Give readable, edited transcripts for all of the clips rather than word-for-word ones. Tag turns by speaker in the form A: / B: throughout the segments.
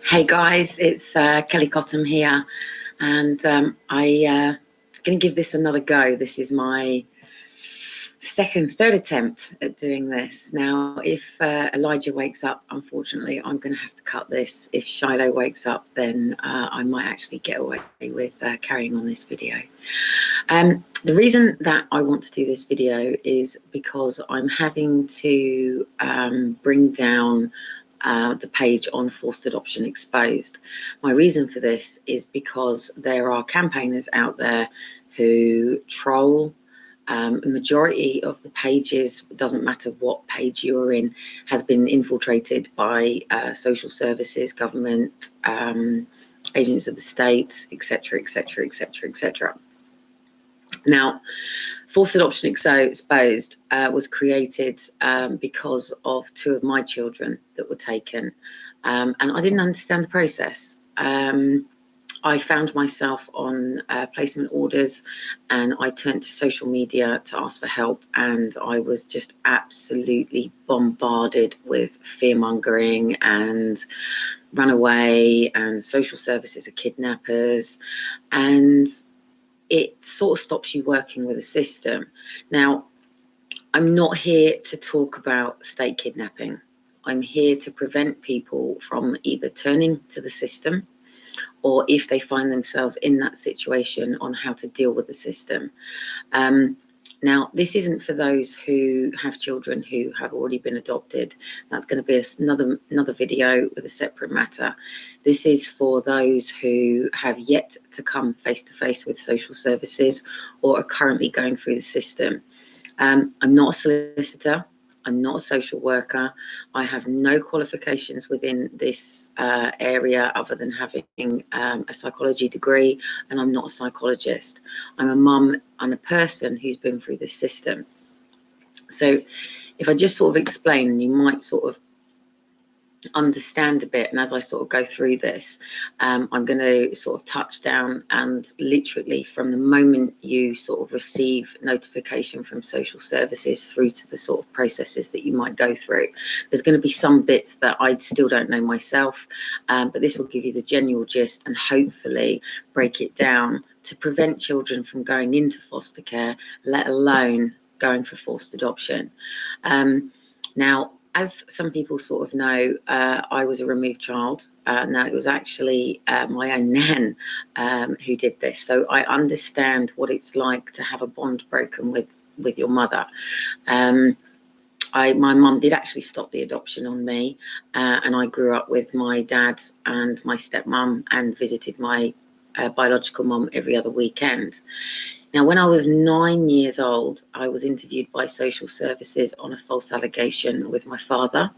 A: Hey guys, it's Kelly Cottam here, and I'm going to give this another go. This is my third attempt at doing this. Now, if Elijah wakes up, unfortunately, I'm going to have to cut this. If Shiloh wakes up, then I might actually get away with carrying on this video. The reason that I want to do this video is because I'm having to bring down the page on Forced Adoption Exposed. My reason for this is because there are campaigners out there who troll. A majority of the pages, doesn't matter what page you're in, has been infiltrated by social services, government, agents of the state, etc., etc., etc., etc. Now, Forced Adoption Exposed was created because of two of my children that were taken, and I didn't understand the process. I found myself on placement orders, and I turned to social media to ask for help, and I was just absolutely bombarded with fear-mongering and runaway and social services are kidnappers, and it sort of stops you working with the system. Now, I'm not here to talk about state kidnapping. I'm here to prevent people from either turning to the system, or if they find themselves in that situation, on how to deal with the system. Now, this isn't for those who have children who have already been adopted. That's going to be another video with a separate matter. This is for those who have yet to come face to face with social services or are currently going through the system. I'm not a solicitor. I'm not a social worker. I have no qualifications within this area other than having a psychology degree, and I'm not a psychologist. I'm a mum and a person who's been through this system. So if I just sort of explain, you might sort of understand a bit, and as I sort of go through this, I'm going to sort of touch down, and literally from the moment you sort of receive notification from social services through to the sort of processes that you might go through, there's going to be some bits that I still don't know myself, but this will give you the general gist and hopefully break it down to prevent children from going into foster care, let alone going for forced adoption. Now, as some people sort of know, I was a removed child. Now, it was actually my own nan who did this. So I understand what it's like to have a bond broken with your mother. My mum did actually stop the adoption on me, and I grew up with my dad and my stepmom and visited my biological mum every other weekend. Now, when I was 9 years old, I was interviewed by social services on a false allegation with my father,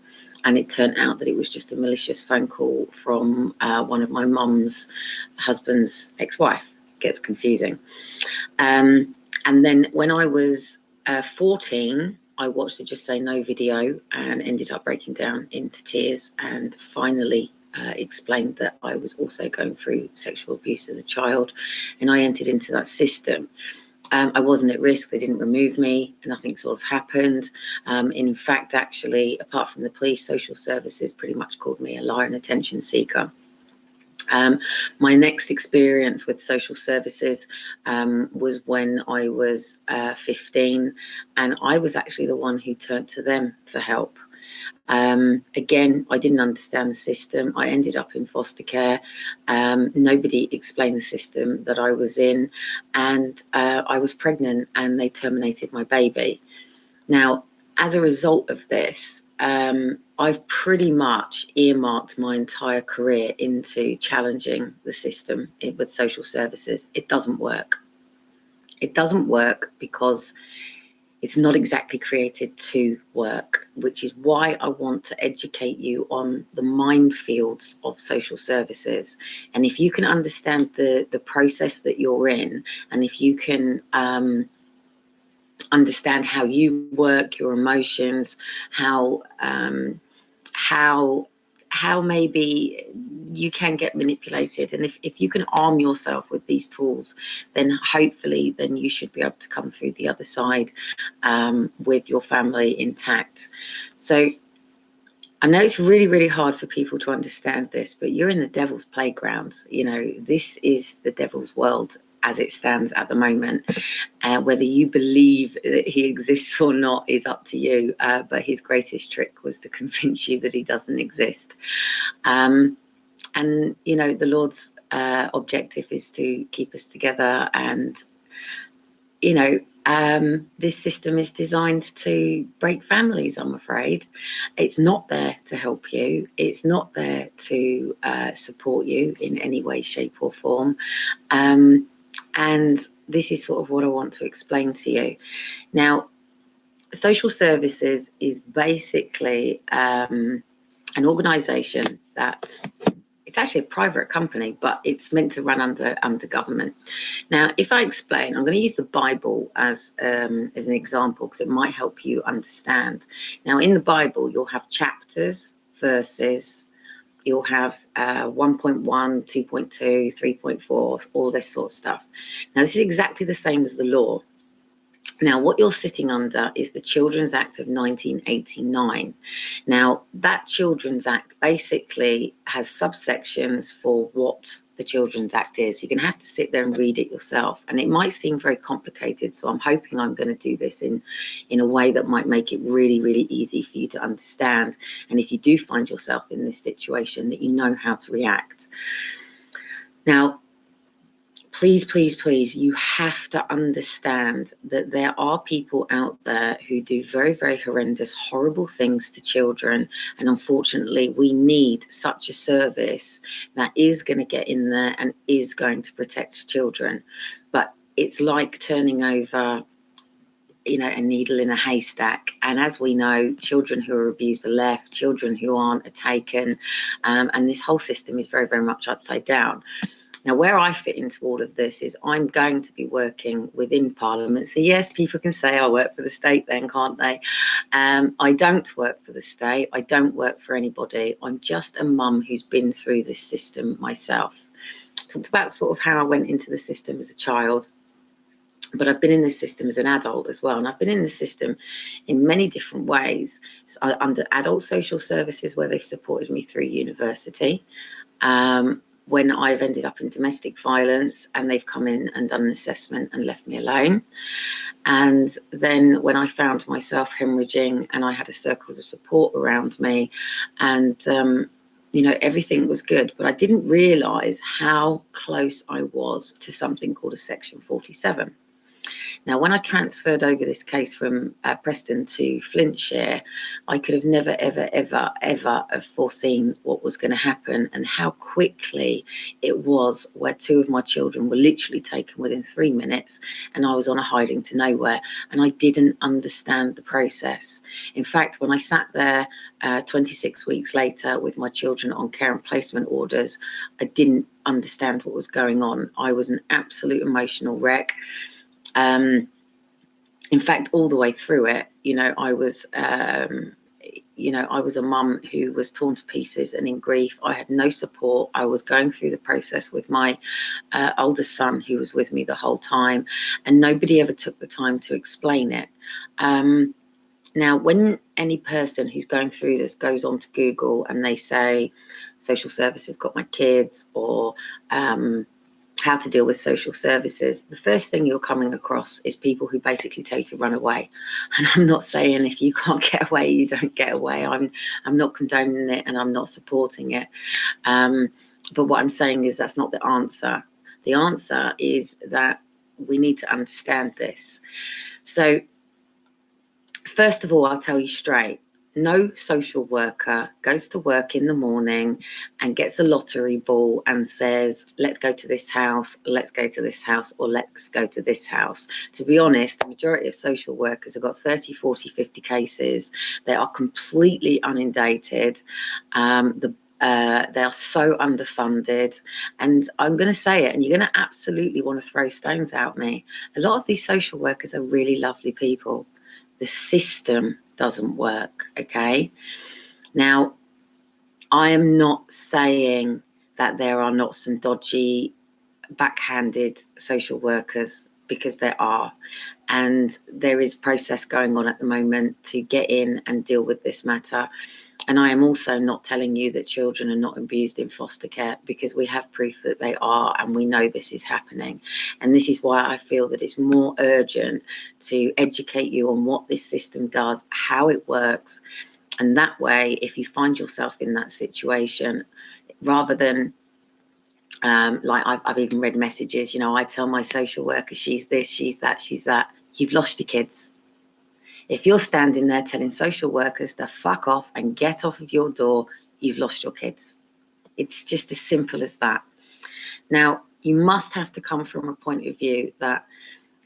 A: and it turned out that it was just a malicious phone call from one of my mum's husband's ex-wife. It gets confusing. And then when I was 14, I watched the Just Say No video and ended up breaking down into tears, and finally explained that I was also going through sexual abuse as a child, and I entered into that system. I wasn't at risk. They didn't remove me. Nothing sort of happened. In fact, actually, apart from the police, social services pretty much called me a liar and attention seeker. My next experience with social services was when I was 15, and I was actually the one who turned to them for help. Again, I didn't understand the system. I ended up in foster care. Nobody explained the system that I was in, and I was pregnant, and they terminated my baby. Now, as a result of this, I've pretty much earmarked my entire career into challenging the system with social services. It doesn't work. It doesn't work because it's not exactly created to work, which is why I want to educate you on the minefields of social services. And if you can understand the process that you're in, and if you can understand how you work, your emotions, how maybe you can get manipulated, and if you can arm yourself with these tools, then hopefully then you should be able to come through the other side with your family intact. So I know it's really, really hard for people to understand this, but you're in the devil's playground. You know, this is the devil's world as it stands at the moment. Whether you believe that he exists or not is up to you. But his greatest trick was to convince you that he doesn't exist. And, you know, the Lord's objective is to keep us together. And, you know, this system is designed to break families, I'm afraid. It's not there to help you. It's not there to support you in any way, shape or form. And this is sort of what I want to explain to you. Now, social services is basically an organisation that it's actually a private company, but it's meant to run under government. Now, if I explain, I'm going to use the Bible as an example because it might help you understand. Now, in the Bible, you'll have chapters, verses, you'll have 1.1, 2.2, 3.4, all this sort of stuff. Now, this is exactly the same as the law. Now, what you're sitting under is the Children's Act of 1989. Now, that Children's Act basically has subsections for what the Children's Act is. You're going to have to sit there and read it yourself. And it might seem very complicated, so I'm hoping I'm going to do this in a way that might make it really, really easy for you to understand. And if you do find yourself in this situation, that you know how to react. Now, please, please, please, you have to understand that there are people out there who do very, very horrendous, horrible things to children. And unfortunately, we need such a service that is going to get in there and is going to protect children. But it's like turning over, you know, a needle in a haystack. And as we know, children who are abused are left, children who aren't are taken. And this whole system is very, very much upside down. Now, where I fit into all of this is I'm going to be working within Parliament. So yes, people can say I work for the state then, can't they? I don't work for the state. I don't work for anybody. I'm just a mum who's been through this system myself. Talked about sort of how I went into the system as a child, but I've been in this system as an adult as well. And I've been in the system in many different ways. So under adult social services, where they've supported me through university. When I've ended up in domestic violence and they've come in and done an assessment and left me alone. And then when I found myself hemorrhaging and I had a circle of support around me and, you know, everything was good, but I didn't realise how close I was to something called a Section 47. Now, when I transferred over this case from Preston to Flintshire, I could have never, ever, ever, ever have foreseen what was going to happen and how quickly it was, where two of my children were literally taken within 3 minutes and I was on a hiding to nowhere, and I didn't understand the process. In fact, when I sat there 26 weeks later with my children on care and placement orders, I didn't understand what was going on. I was an absolute emotional wreck. In fact, all the way through it, you know, I was a mum who was torn to pieces and in grief. I had no support. I was going through the process with my oldest son, who was with me the whole time, and nobody ever took the time to explain it. Now, when any person who's going through this goes on to Google and they say, social services have got my kids, or how to deal with social services, the first thing you're coming across is people who basically tell you to run away. And I'm not saying if you can't get away, you don't get away. I'm not condoning it and I'm not supporting it. But what I'm saying is that's not the answer. The answer is that we need to understand this. So first of all, I'll tell you straight, no social worker goes to work in the morning and gets a lottery ball and says, let's go to this house, let's go to this house, or let's go to this house. To be honest, the majority of social workers have got 30, 40, 50 cases. They are completely inundated. They are so underfunded. And I'm going to say it, and you're going to absolutely want to throw stones at me. A lot of these social workers are really lovely people. The system doesn't work, okay? Now, I am not saying that there are not some dodgy, backhanded social workers, because there are. And there is process going on at the moment to get in and deal with this matter. And I am also not telling you that children are not abused in foster care, because we have proof that they are, and we know this is happening. And this is why I feel that it's more urgent to educate you on what this system does, how it works. And that way, if you find yourself in that situation, rather than like I've even read messages, I tell my social worker, she's this, she's that, she's that. You've lost your kids. If you're standing there telling social workers to fuck off and get off of your door, you've lost your kids. It's just as simple as that. Now, you must have to come from a point of view that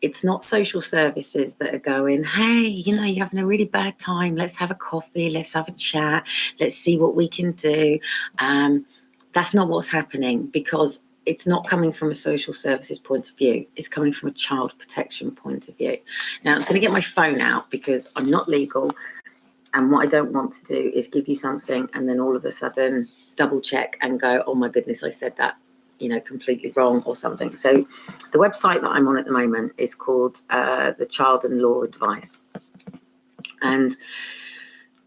A: it's not social services that are going, hey, you're having a really bad time. Let's have a coffee. Let's have a chat. Let's see what we can do. That's not what's happening, because it's not coming from a social services point of view. It's coming from a child protection point of view. Now, I'm going to get my phone out because I'm not legal. And what I don't want to do is give you something and then all of a sudden double check and go, oh my goodness, I said that, completely wrong or something. So the website that I'm on at the moment is called the Child and Law Advice. And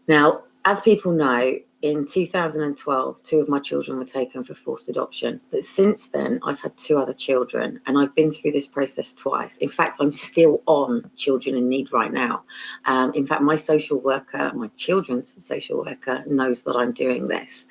A: now, as people know, in 2012, 2 of my children were taken for forced adoption. But since then, I've had 2 other children, and I've been through this process twice. In fact, I'm still on Children in Need right now. In fact, my social worker, my children's social worker, knows that I'm doing this.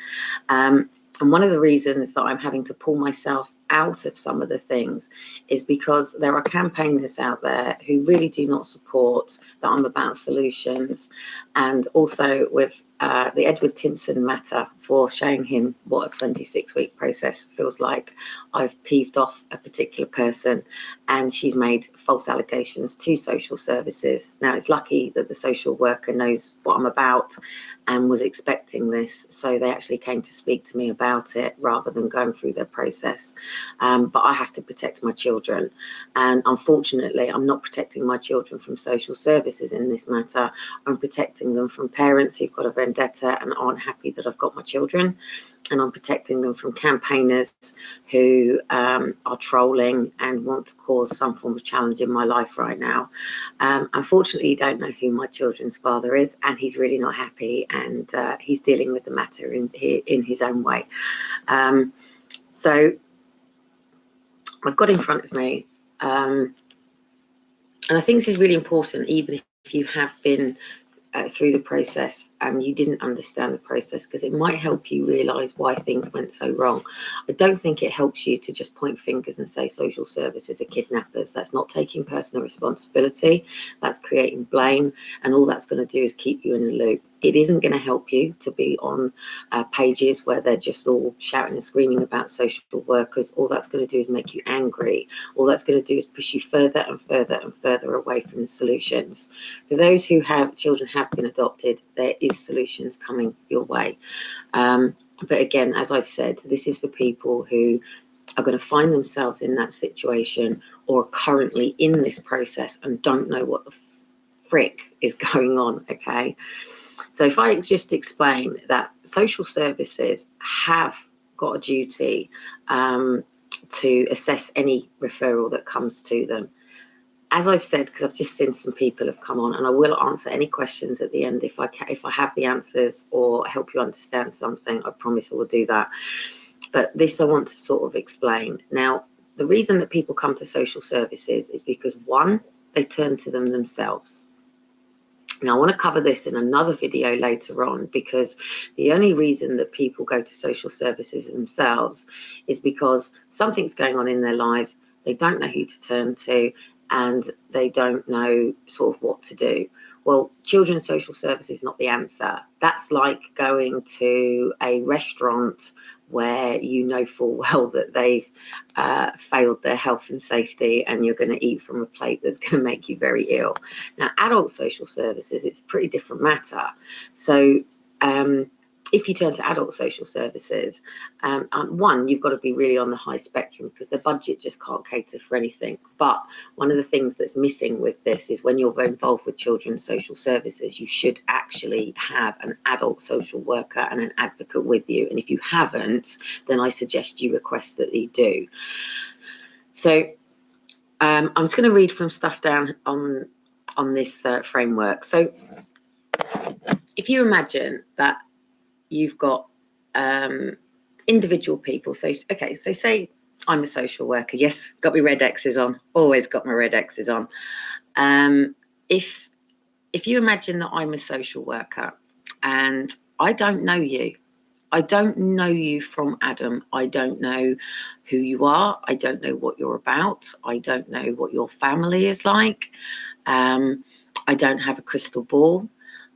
A: And one of the reasons that I'm having to pull myself out of some of the things is because there are campaigners out there who really do not support that I'm about solutions. And also with the Edward Timpson matter, for showing him what a 26-week process feels like, I've peeved off a particular person and she's made false allegations to social services. Now, it's lucky that the social worker knows what I'm about and was expecting this, so they actually came to speak to me about it rather than going through their process. But I have to protect my children, and unfortunately I'm not protecting my children from social services in this matter. I'm protecting them from parents who've got a vendetta and aren't happy that I've got my children, and I'm protecting them from campaigners who are trolling and want to cause some form of challenge in my life right now. Unfortunately, you don't know who my children's father is, and he's really not happy, and he's dealing with the matter in his own way. So I've got in front of me, and I think this is really important, even if you have been through the process and you didn't understand the process, because it might help you realise why things went so wrong. I don't think it helps you to just point fingers and say social services are kidnappers. That's not taking personal responsibility. That's creating blame, and all that's going to do is keep you in a loop. It isn't going to help you to be on pages where they're just all shouting and screaming about social workers. All that's going to do is make you angry. All that's going to do is push you further and further and further away from the solutions. For those who have children have been adopted, there is solutions coming your way. But again, as I've said, this is for people who are going to find themselves in that situation or are currently in this process and don't know what the frick is going on, okay? So if I just explain that social services have got a duty to assess any referral that comes to them. As I've said, because I've just seen some people have come on, and I will answer any questions at the end if I have the answers or help you understand something. I promise I will do that. But this I want to sort of explain. Now, the reason that people come to social services is because, one, they turn to them themselves. Now, I want to cover this in another video later on, because the only reason that people go to social services themselves is because something's going on in their lives, they don't know who to turn to, and they don't know sort of what to do. Well, children's social service is not the answer. That's like going to a restaurant where you know full well that they've failed their health and safety, and you're going to eat from a plate that's going to make you very ill. Now, adult social services, it's a pretty different matter. So if you turn to adult social services, one, you've got to be really on the high spectrum because the budget just can't cater for anything. But one of the things that's missing with this is when you're involved with children's social services, you should actually have an adult social worker and an advocate with you. And if you haven't, then I suggest you request that you do. So I'm just going to read from stuff down on this framework. So if you imagine that you've got individual people. So, okay, so say I'm a social worker. Yes, got my red X's on. Always got my red X's on. If you imagine that I'm a social worker and I don't know you, I don't know you from Adam. I don't know who you are. I don't know what you're about. I don't know what your family is like. I don't have a crystal ball.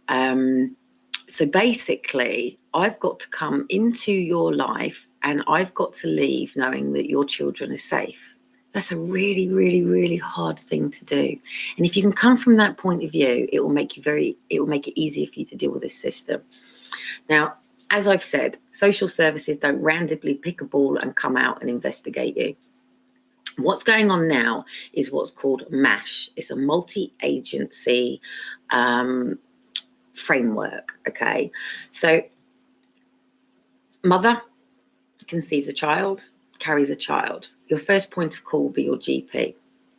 A: So basically, I've got to come into your life and I've got to leave knowing that your children are safe. That's a really, really, really hard thing to do. And if you can come from that point of view, it will make it easier for you to deal with this system. Now, as I've said, social services don't randomly pick a ball and come out and investigate you. What's going on now is what's called MASH. It's a multi-agency framework, okay? So mother conceives a child, carries a child. Your first point of call will be your GP.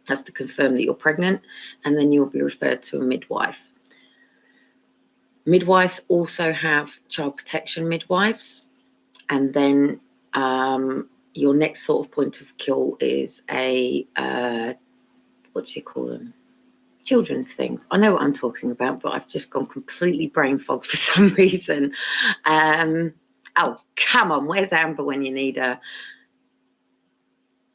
A: That's to confirm that you're pregnant, and then you'll be referred to a midwife. Midwives also have child protection midwives, and then your next sort of point of call is a, what do you call them? Children's things. I know what I'm talking about, but I've just gone completely brain fog for some reason. Oh, come on, where's Amber when you need a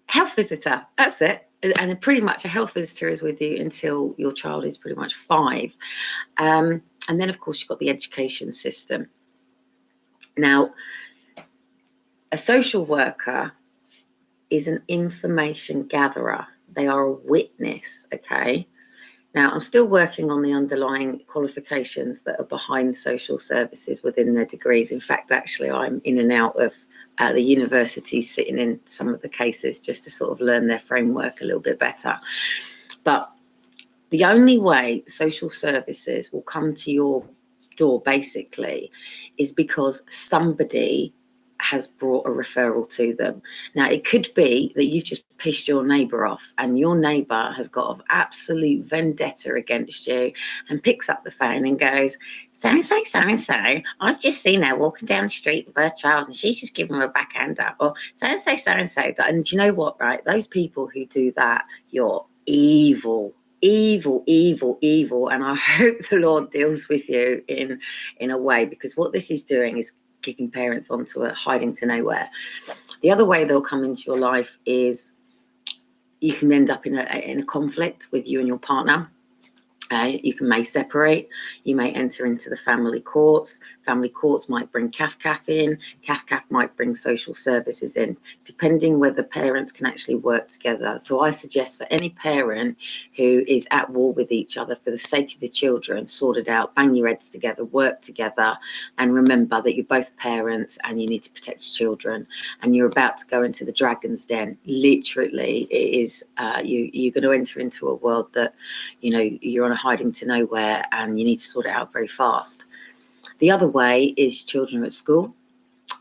A: health visitor? That's it. And pretty much a health visitor is with you until your child is pretty much 5. And then, of course, you've got the education system. Now, a social worker is an information gatherer. They are a witness, okay? Now, I'm still working on the underlying qualifications that are behind social services within their degrees. In fact, actually, I'm in and out of the university, sitting in some of the cases just to sort of learn their framework a little bit better. But the only way social services will come to your door, basically, is because somebody has brought a referral to them. Now, it could be that you've just pissed your neighbour off and your neighbour has got an absolute vendetta against you and picks up the phone and goes, so-and-so, so-and-so, I've just seen her walking down the street with her child and she's just giving her a backhand up. Or so-and-so, so-and-so. And do you know what, right? Those people who do that, you're evil. Evil, evil, evil. And I hope the Lord deals with you in a way, because what this is doing is kicking parents onto a hiding to nowhere. The other way they'll come into your life is you can end up in a conflict with you and your partner. You may separate. You may enter into the family courts. Family courts might bring CAF in. CAF might bring social services in, depending whether parents can actually work together. So I suggest for any parent who is at war with each other, for the sake of the children, sort it out, bang your heads together, work together, and remember that you're both parents and you need to protect children. And you're about to go into the dragon's den. Literally, it is. You're going to enter into a world that, you know, you're on a hiding to nowhere and you need to sort it out very fast. The other way is children at school.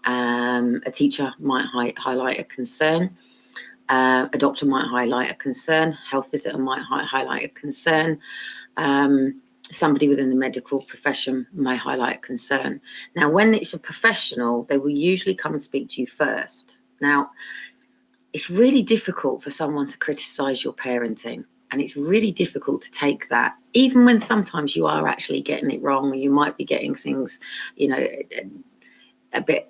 A: A teacher might highlight a concern. A doctor might highlight a concern. Health visitor might highlight a concern. Somebody within the medical profession may highlight a concern. Now, when it's a professional, they will usually come and speak to you first. Now, it's really difficult for someone to criticise your parenting. And it's really difficult to take that, even when sometimes you are actually getting it wrong, or you might be getting things, you know, a bit,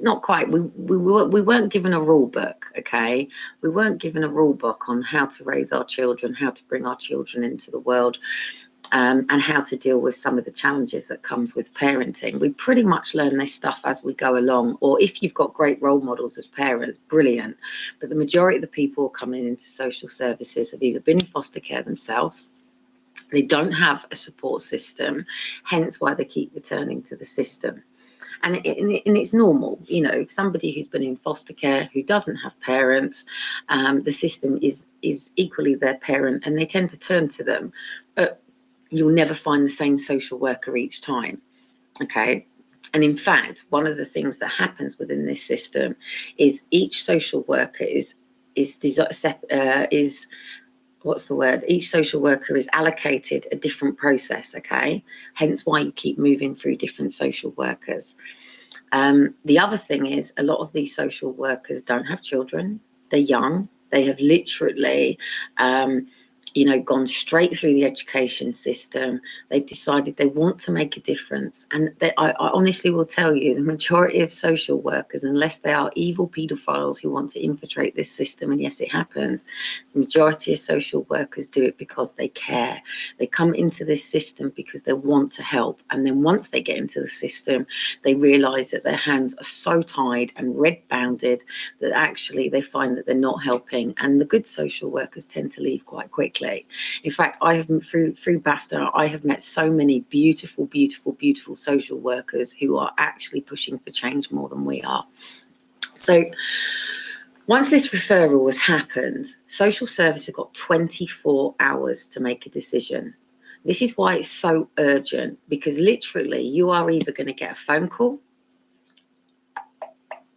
A: not quite. We weren't given a rule book, okay? We weren't given a rule book on how to raise our children, how to bring our children into the world, and how to deal with some of the challenges that comes with parenting. We pretty much learn this stuff as we go along, or if you've got great role models as parents, brilliant. But the majority of the people coming into social services have either been in foster care themselves, they don't have a support system, hence why they keep returning to the system. And it's normal, you know, if somebody who's been in foster care, who doesn't have parents, the system is equally their parent and they tend to turn to them. But you'll never find the same social worker each time, okay? And in fact, one of the things that happens within this system is each social worker is what's the word? Each social worker is allocated a different process, okay? Hence why you keep moving through different social workers. The other thing is a lot of these social workers don't have children. They're young. They have literally, gone straight through the education system. They've decided they want to make a difference. And I honestly will tell you, the majority of social workers, unless they are evil paedophiles who want to infiltrate this system, and yes, it happens, the majority of social workers do it because they care. They come into this system because they want to help. And then once they get into the system, they realise that their hands are so tied and red-bounded that actually they find that they're not helping. And the good social workers tend to leave quite quickly. In fact, I have through BAFTA, I have met so many beautiful, beautiful, beautiful social workers who are actually pushing for change more than we are. So once this referral has happened, social service have got 24 hours to make a decision. This is why it's so urgent, because literally you are either going to get a phone call,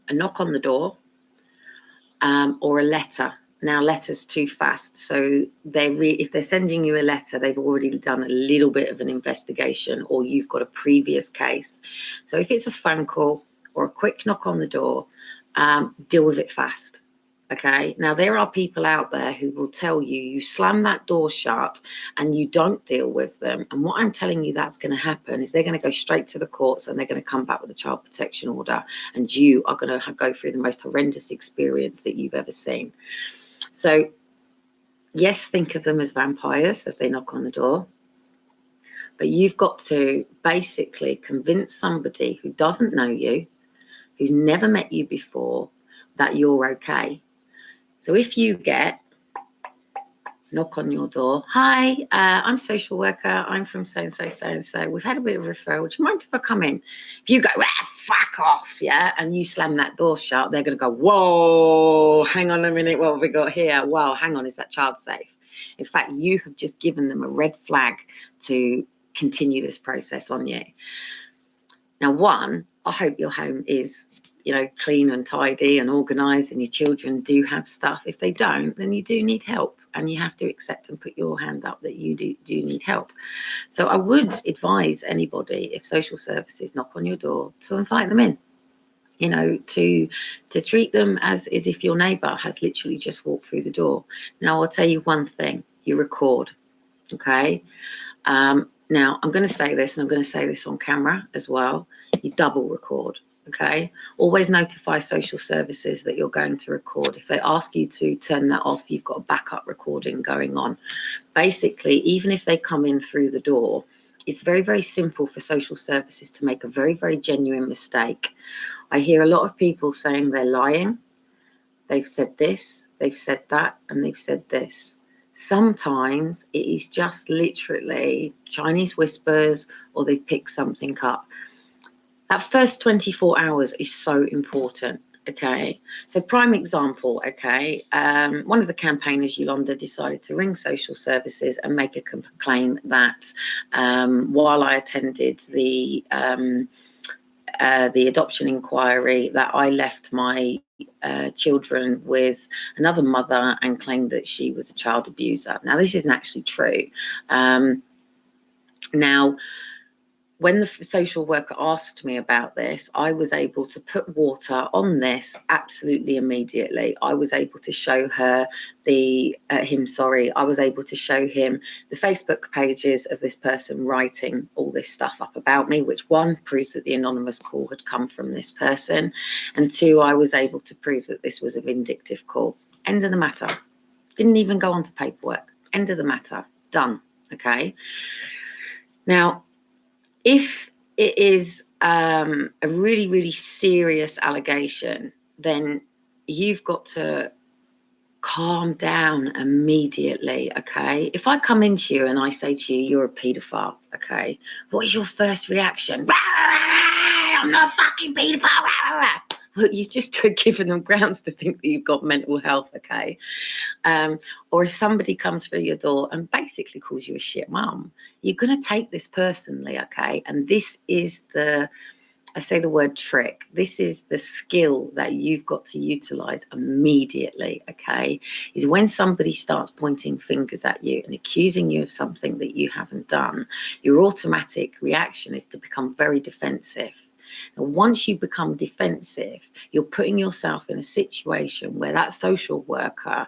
A: a knock on the door, or a letter. Now, letters too fast. So if they're sending you a letter, they've already done a little bit of an investigation, or you've got a previous case. So if it's a phone call or a quick knock on the door, deal with it fast. Okay. Now, there are people out there who will tell you, you slam that door shut and you don't deal with them. And what I'm telling you that's going to happen is they're going to go straight to the courts and they're going to come back with a child protection order. And you are going to go through the most horrendous experience that you've ever seen. So, yes, think of them as vampires as they knock on the door. But you've got to basically convince somebody who doesn't know you, who's never met you before, that you're okay. So if you get knock on your door, hi, I'm social worker, I'm from so-and-so, so-and-so, we've had a bit of a referral, would you mind if I come in? If you go, fuck off, yeah, and you slam that door shut, they're going to go, whoa, hang on a minute, what have we got here? Wow, hang on, is that child safe? In fact, you have just given them a red flag to continue this process on you. Now, one, I hope your home is, clean and tidy and organised and your children do have stuff. If they don't, then you do need help and you have to accept and put your hand up that you do need help. So I would advise anybody, if social services knock on your door, to invite them in, to treat them as if your neighbour has literally just walked through the door. Now, I'll tell you one thing, you record, okay? Now, I'm going to say this, and I'm going to say this on camera as well. You double record, okay? Always notify social services that you're going to record. If they ask you to turn that off, you've got a backup recording going on. Basically, even if they come in through the door, it's very, very simple for social services to make a very, very genuine mistake. I hear a lot of people saying they're lying. They've said this, they've said that, and they've said this. Sometimes it is just literally Chinese whispers or they pick something up. That first 24 hours is so important, okay? So prime example, okay, one of the campaigners, Yolanda, decided to ring social services and make a claim that while I attended the adoption inquiry, that I left my children with another mother and claimed that she was a child abuser. Now, this isn't actually true. Now, when the social worker asked me about this, I was able to put water on this absolutely immediately. I was able to show her I was able to show him the Facebook pages of this person writing all this stuff up about me, which one, proved that the anonymous call had come from this person. And two, I was able to prove that this was a vindictive call. End of the matter. Didn't even go on to paperwork. End of the matter. Done. Okay. Now, if it is a really, really serious allegation, then you've got to calm down immediately, okay? If I come into you and I say to you, you're a paedophile, okay, what is your first reaction? I'm not a fucking paedophile. Well, you've just given them grounds to think that you've got mental health, okay? Or if somebody comes through your door and basically calls you a shit mum, you're going to take this personally, okay? And this is the I say the word trick. This is the skill that you've got to utilize immediately, okay? Is when somebody starts pointing fingers at you and accusing you of something that you haven't done, your automatic reaction is to become very defensive. And once you become defensive, you're putting yourself in a situation where that social worker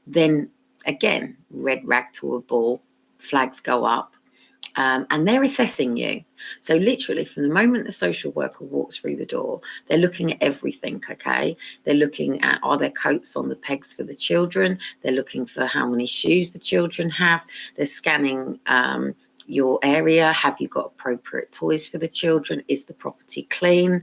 A: then, again, red rag to a bull, flags go up, and they're assessing you. So literally from the moment the social worker walks through the door, they're looking at everything, okay? They're looking at, are there coats on the pegs for the children? They're looking for how many shoes the children have. They're scanning your area. Have you got appropriate toys for the children? Is the property clean?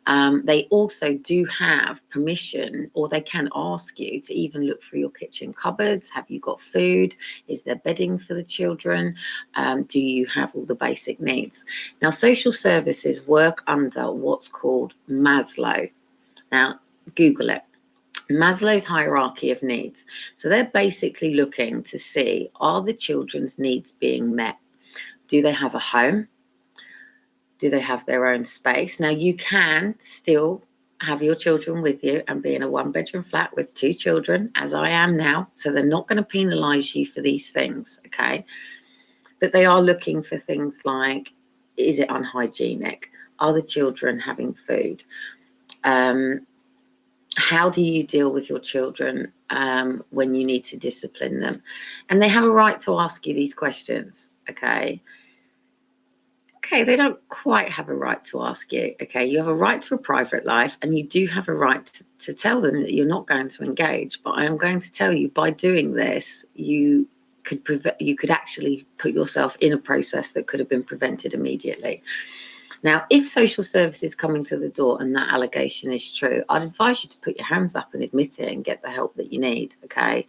A: They also do have permission, or they can ask you to even look through your kitchen cupboards. Have you got food? Is there bedding for the children? Do you have all the basic needs? Now, social services work under what's called Maslow. Now, Google it. Maslow's hierarchy of needs. So they're basically looking to see, are the children's needs being met? Do they have a home? Do they have their own space? Now, you can still have your children with you and be in a one-bedroom flat with 2 children, as I am now. So they're not going to penalise you for these things, okay? But they are looking for things like, is it unhygienic? Are the children having food? How do you deal with your children when you need to discipline them? And they have a right to ask you these questions, okay? Okay, they don't quite have a right to ask you, okay? You have a right to a private life, and you do have a right to tell them that you're not going to engage. But I am going to tell you, by doing this, you could actually put yourself in a process that could have been prevented immediately. Now, if social services coming to the door and that allegation is true, I'd advise you to put your hands up and admit it and get the help that you need, okay?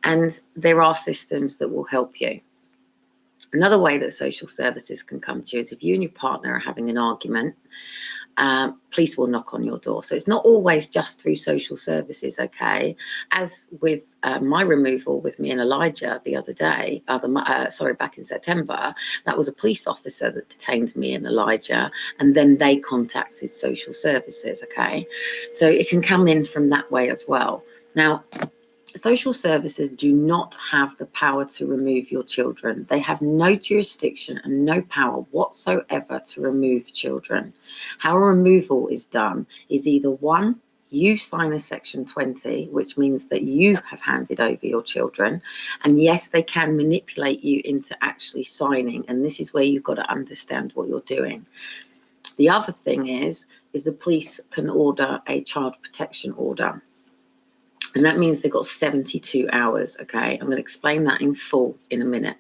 A: And there are systems that will help you. Another way that social services can come to you is if you and your partner are having an argument, police will knock on your door. So it's not always just through social services, okay? As with my removal with me and Elijah the other day, back in September, that was a police officer that detained me and Elijah, and then they contacted social services, okay? So it can come in from that way as well. Now, social services do not have the power to remove your children. They have no jurisdiction and no power whatsoever to remove children. How a removal is done is either one, you sign a Section 20, which means that you have handed over your children. And yes, they can manipulate you into actually signing. And this is where you've got to understand what you're doing. The other thing is the police can order a child protection order. And that means they've got 72 hours, okay? I'm going to explain that in full in a minute.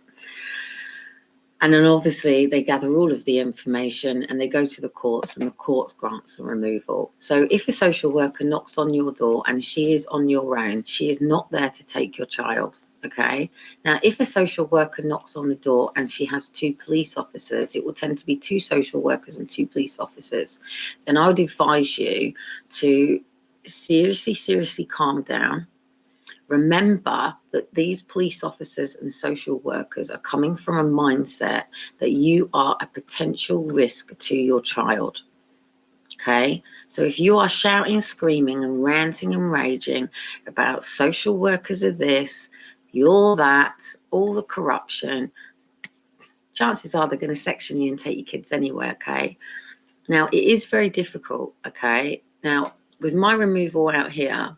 A: And then obviously they gather all of the information and they go to the courts, and the courts grants the removal. So if a social worker knocks on your door and she is on your own, she is not there to take your child, okay? Now, if a social worker knocks on the door and she has 2 police officers, it will tend to be 2 social workers and 2 police officers. Then I would advise you to seriously calm down. Remember that these police officers and social workers are coming from a mindset that you are a potential risk to your child. Okay? So if you are shouting, screaming, and ranting and raging about social workers are this, you're that, all the corruption, chances are they're going to section you and take your kids anyway, okay? Now, it is very difficult, okay? Now, with my removal out here,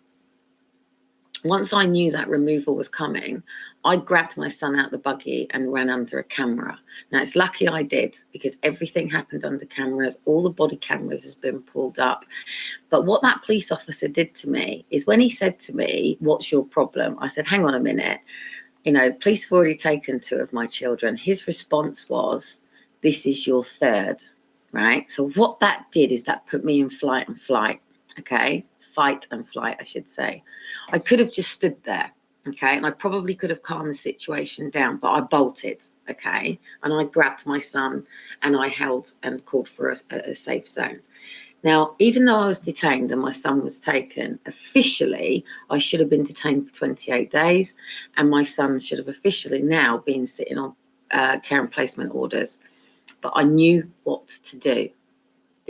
A: once I knew that removal was coming, I grabbed my son out the buggy and ran under a camera. Now, it's lucky I did, because everything happened under cameras. All the body cameras has been pulled up. But what that police officer did to me is, when he said to me, "What's your problem?" I said, "Hang on a minute. You know, police have already taken 2 of my children." His response was, "This is your 3rd, right?" So what that did is that put me in fight and flight, okay? Fight and flight, I should say. I could have just stood there, okay? And I probably could have calmed the situation down, but I bolted, okay? And I grabbed my son and I held and called for a safe zone. Now, even though I was detained and my son was taken, officially, I should have been detained for 28 days, and my son should have officially now been sitting on care and placement orders. But I knew what to do.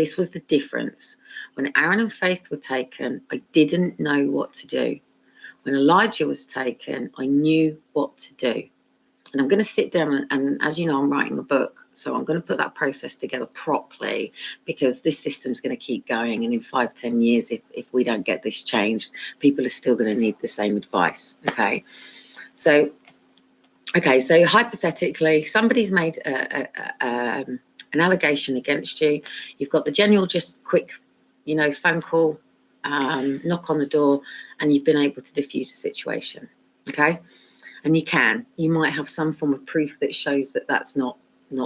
A: This was the difference. When Aaron and Faith were taken, I didn't know what to do. When Elijah was taken, I knew what to do. And I'm going to sit down and as you know, I'm writing a book. So I'm going to put that process together properly, because this system's going to keep going. And in 5-10 years, if we don't get this changed, people are still going to need the same advice. Okay. So hypothetically, somebody's made an allegation against you. You've got the general, just quick, phone call, knock on the door, and you've been able to diffuse a situation. Okay. And you might have some form of proof that shows that that's not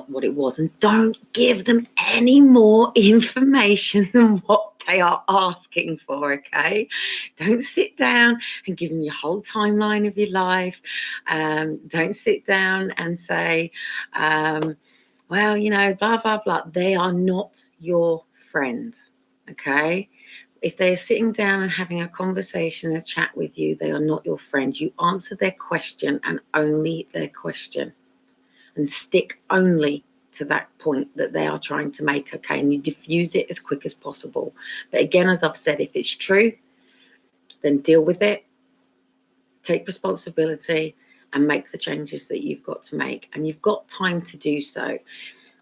A: what it was. And don't give them any more information than what they are asking for, okay? Don't sit down and give them your whole timeline of your life. Don't sit down and say, well, blah, blah, blah. They are not your friend, okay? If they're sitting down and having a conversation, a chat with you, they are not your friend. You answer their question and only their question, and stick only to that point that they are trying to make, okay? And you diffuse it as quick as possible. But again, as I've said, if it's true, then deal with it, take responsibility, and make the changes that you've got to make. And you've got time to do so.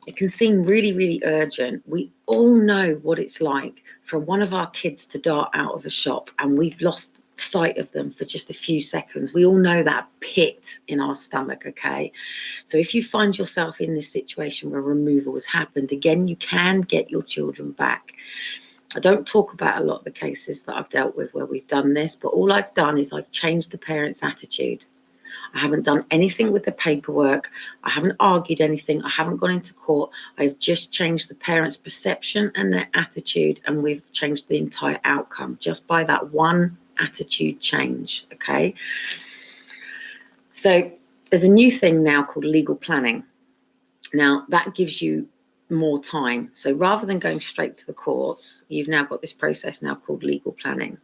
A: It can seem really, really urgent. We all know what it's like for one of our kids to dart out of a shop and we've lost sight of them for just a few seconds. We all know that pit in our stomach, okay? So if you find yourself in this situation where removal has happened, again, you can get your children back. I don't talk about a lot of the cases that I've dealt with where we've done this, but all I've done is I've changed the parents' attitude. I haven't done anything with the paperwork. I haven't argued anything. I haven't gone into court. I've just changed the parents' perception and their attitude, and we've changed the entire outcome just by that one attitude change, okay? So there's a new thing now called legal planning. Now, that gives you more time. So rather than going straight to the courts, you've now got this process now called legal planning,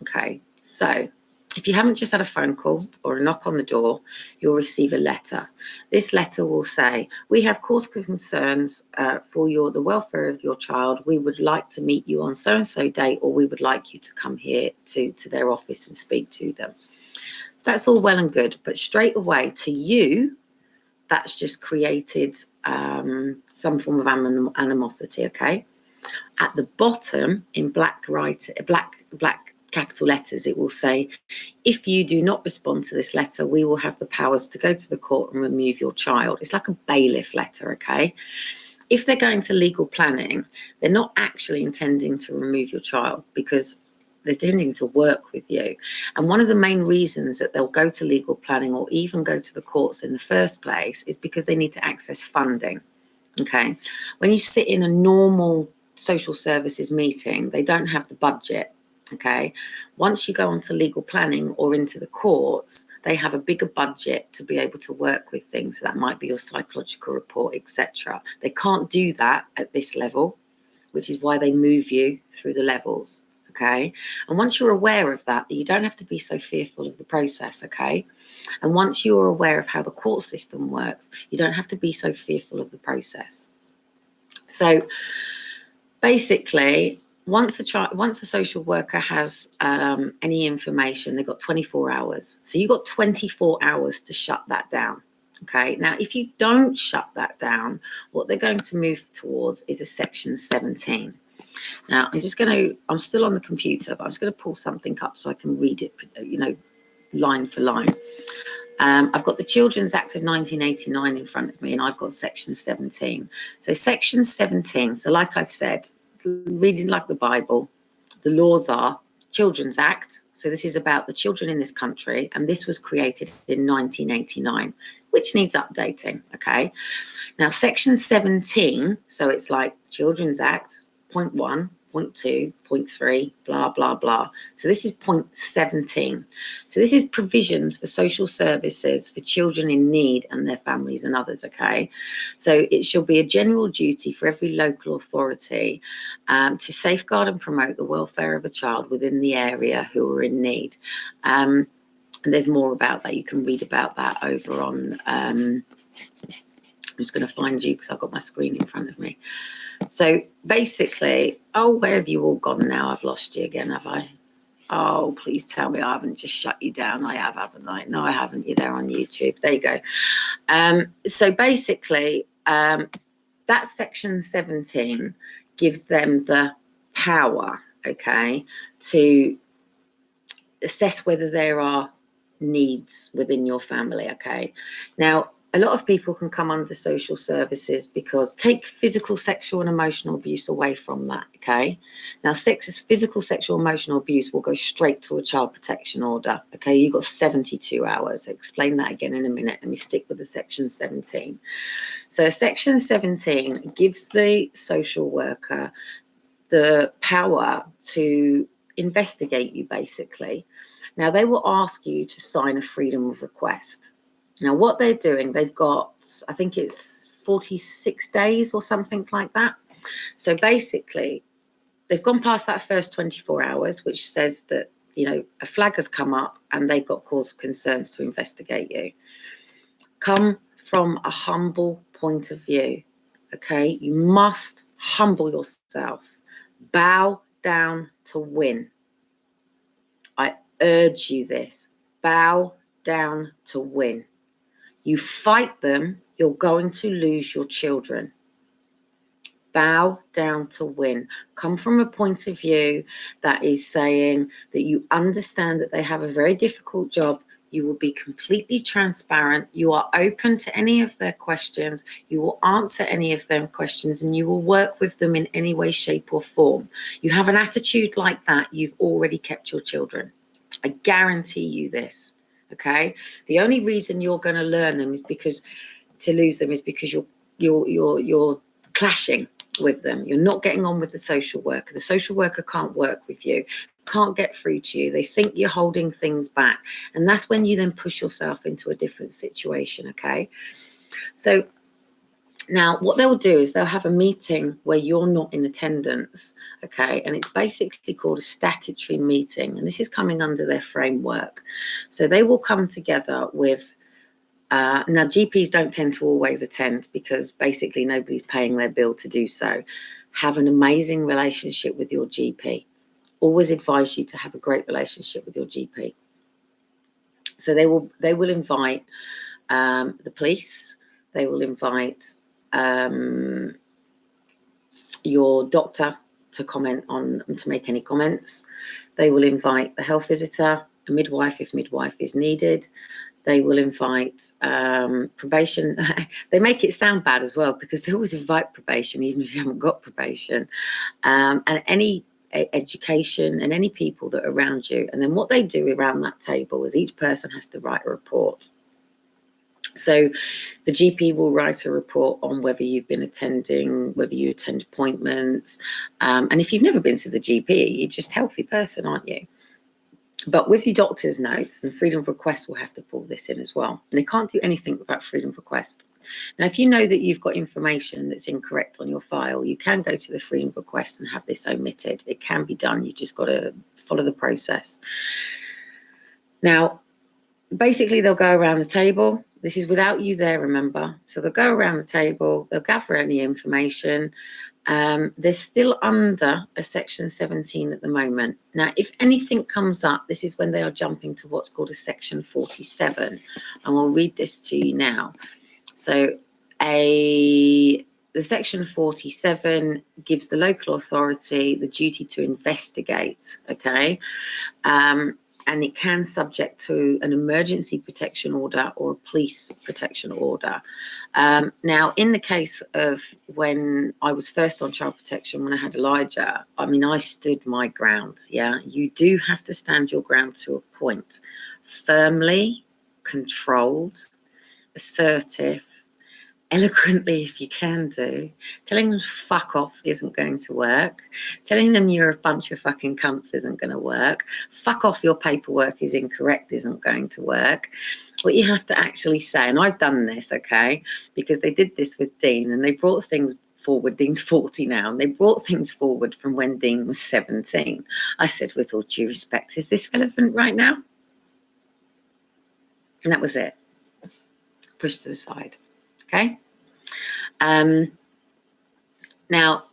A: okay? So if you haven't just had a phone call or a knock on the door, you'll receive a letter. This letter will say, we have cause for concerns for the welfare of your child. We would like to meet you on so-and-so date, or we would like you to come here to their office and speak to them. That's all well and good, but straight away to you, that's just created some form of animosity, okay? At the bottom in black capital letters, it will say, if you do not respond to this letter, we will have the powers to go to the court and remove your child. It's like a bailiff letter, okay? If they're going to legal planning, they're not actually intending to remove your child, because they're intending to work with you. And one of the main reasons that they'll go to legal planning or even go to the courts in the first place is because they need to access funding, okay? When you sit in a normal social services meeting, they don't have the budget, okay? Once you go onto legal planning or into the courts, they have a bigger budget to be able to work with things. So that might be your psychological report, etc. They can't do that at this level, which is why they move you through the levels, okay? And once you're aware of that, you don't have to be so fearful of the process, okay? And once you're aware of how the court system works, you don't have to be so fearful of the process. So basically, once a social worker has any information, they've got 24 hours. So you've got 24 hours to shut that down. Okay, now if you don't shut that down, what they're going to move towards is a section 17. Now I'm still on the computer, but I'm just going to pull something up so I can read it, line for line. I've got the Children's Act of 1989 in front of me, and I've got section 17. So section 17, so like I've said, reading like the Bible, the laws are Children's Act. So this is about the children in this country, and this was created in 1989, which needs updating, okay? Now, section 17, so it's like Children's Act, point 1, point 2, point 3, blah, blah, blah. So this is point 17. So this is provisions for social services for children in need and their families and others, okay? So it shall be a general duty for every local authority to safeguard and promote the welfare of a child within the area who are in need. And there's more about that. You can read about that over on... I'm just going to find you because I've got my screen in front of me. So basically, oh, where have you all gone now? I've lost you again, have I? Oh, please tell me I haven't just shut you down. I have, haven't I? No, I haven't. You're there on YouTube. There you go. So basically, that section 17 gives them the power, okay, to assess whether there are needs within your family, okay? Now, a lot of people can come under social services because take physical, sexual, and emotional abuse away from that, okay? Now, physical, sexual, emotional abuse will go straight to a child protection order, okay? You've got 72 hours. I'll explain that again in a minute. Let me stick with the section 17. So section 17 gives the social worker the power to investigate you, basically. Now, they will ask you to sign a freedom of request. Now, what they're doing, they've got, I think it's 46 days or something like that. So basically, they've gone past that first 24 hours, which says that, you know, a flag has come up and they've got cause of concerns to investigate you. Come from a humble point of view, okay? You must humble yourself. Bow down to win. I urge you this. Bow down to win. You fight them, you're going to lose your children. Bow down to win. Come from a point of view that is saying that you understand that they have a very difficult job. You will be completely transparent. You are open to any of their questions. You will answer any of their questions and you will work with them in any way, shape, or form. You have an attitude like that, you've already kept your children. I guarantee you this. Okay. The only reason you're going to learn them is because to lose them is because you're clashing with them. You're not getting on with the social worker. The social worker can't work with you, can't get through to you. They think you're holding things back. And that's when you then push yourself into a different situation. Okay. So now what they'll do is they'll have a meeting where you're not in attendance. Okay. And it's basically called a statutory meeting. And this is coming under their framework. So they will come together with now, GPs don't tend to always attend because basically nobody's paying their bill to do so. Have an amazing relationship with your GP. Always advise you to have a great relationship with your GP. So they will invite the police. They will invite your doctor to comment on, to make any comments. They will invite the health visitor, a midwife if midwife is needed. They will invite probation. They make it sound bad as well because they always invite probation, even if you haven't got probation, and any education and any people that are around you. And then what they do around that table is each person has to write a report. So the GP will write a report on whether you've been attending, whether you attend appointments. And if you've never been to the GP, you're just a healthy person, aren't you? But with your doctor's notes, and freedom of request will have to pull this in as well. And they can't do anything without freedom of request. Now, if you know that you've got information that's incorrect on your file, you can go to the freedom of request and have this omitted. It can be done. You've just got to follow the process. Now, basically, they'll go around the table. This is without you there, remember. So they'll go around the table. They'll gather any information. They're still under a section 17 at the moment. Now, if anything comes up, this is when they are jumping to what's called a section 47. And I'll read this to you now. So the section 47 gives the local authority the duty to investigate, okay? And it can subject to an emergency protection order or a police protection order. Now, in the case of when I was first on child protection, when I had Elijah, I mean, I stood my ground, yeah? You do have to stand your ground to a point. Firmly, controlled, assertive, eloquently if you can do. Telling them to fuck off isn't going to work. Telling them you're a bunch of fucking cunts isn't going to work. Fuck off, your paperwork is incorrect isn't going to work. What you have to actually say, and I've done this, okay, because they did this with Dean and they brought things forward. Dean's 40 now, and they brought things forward from when Dean was 17. I said, with all due respect, is this relevant right now? And that was it. Pushed to the side. Okay. Now,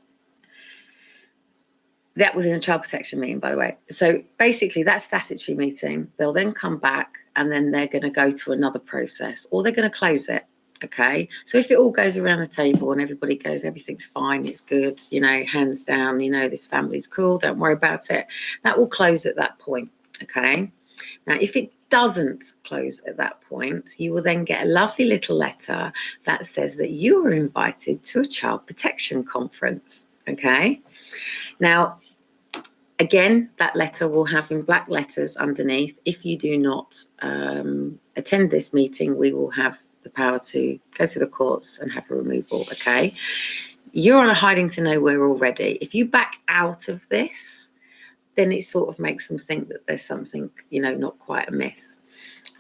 A: that was in a child protection meeting, by the way. So basically, that statutory meeting, they'll then come back and then they're going to go to another process, or they're going to close it. Okay. So if it all goes around the table and everybody goes, everything's fine, it's good, you know, hands down, you know, this family's cool, don't worry about it, that will close at that point. Okay. Now, if it doesn't close at that point, you will then get a lovely little letter that says that you were invited to a child protection conference. Okay. Now, again, that letter will have in black letters underneath, if you do not attend this meeting, we will have the power to go to the courts and have a removal, okay? You're on a hiding to nowhere already. If you back out of this, then it sort of makes them think that there's something, you know, not quite amiss.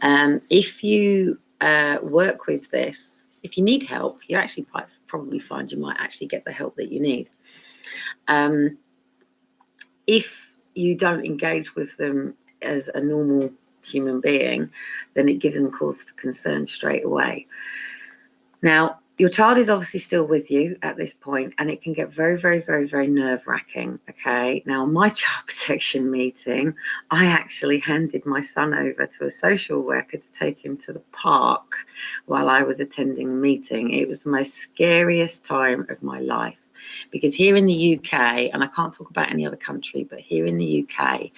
A: If you work with this, if you need help, you actually probably find you might actually get the help that you need. If you don't engage with them as a normal human being, then it gives them cause for concern straight away. Now, your child is obviously still with you at this point, and it can get very, very, very, very nerve-wracking, okay? Now, my child protection meeting, I actually handed my son over to a social worker to take him to the park while I was attending a meeting. It was the most scariest time of my life. Because here in the UK, and I can't talk about any other country, but here in the UK,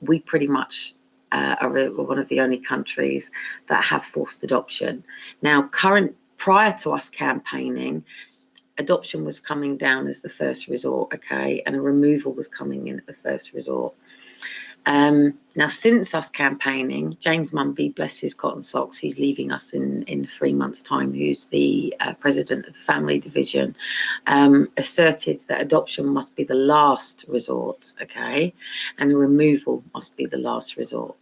A: we pretty much are one of the only countries that have forced adoption. Now, prior to us campaigning, adoption was coming down as the first resort, okay, and a removal was coming in at the first resort. Now, since us campaigning, James Mumby, bless his cotton socks, who's leaving us in 3 months' time, who's the president of the family division, asserted that adoption must be the last resort, okay, and removal must be the last resort.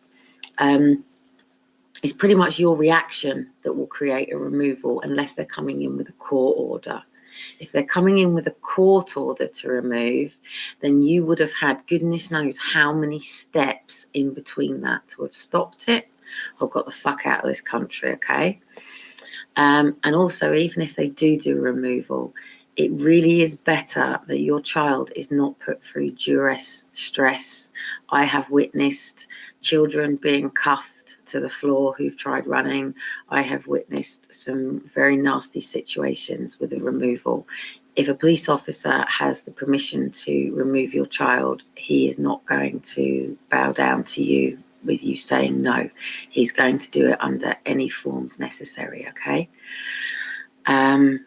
A: It's pretty much your reaction that will create a removal unless they're coming in with a court order. If they're coming in with a court order to remove, then you would have had goodness knows how many steps in between that to have stopped it or got the fuck out of this country, okay? And also, even if they do removal, it really is better that your child is not put through duress, stress. I have witnessed children being cuffed to the floor who've tried running. I have witnessed some very nasty situations with a removal. If a police officer has the permission to remove your child, he is not going to bow down to you with you saying no. He's going to do it under any forms necessary, okay? And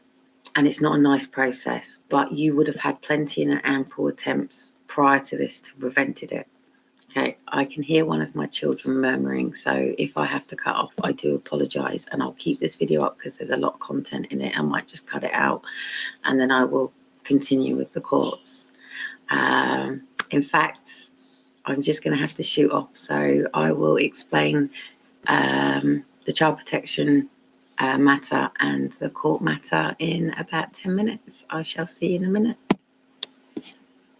A: it's not a nice process, but you would have had plenty and ample attempts prior to this to prevented it. Okay, I can hear one of my children murmuring, so if I have to cut off, I do apologise, and I'll keep this video up because there's a lot of content in it. I might just cut it out, and then I will continue with the courts. In fact, I'm just going to have to shoot off, so I will explain the child protection matter and the court matter in about 10 minutes. I shall see you in a minute.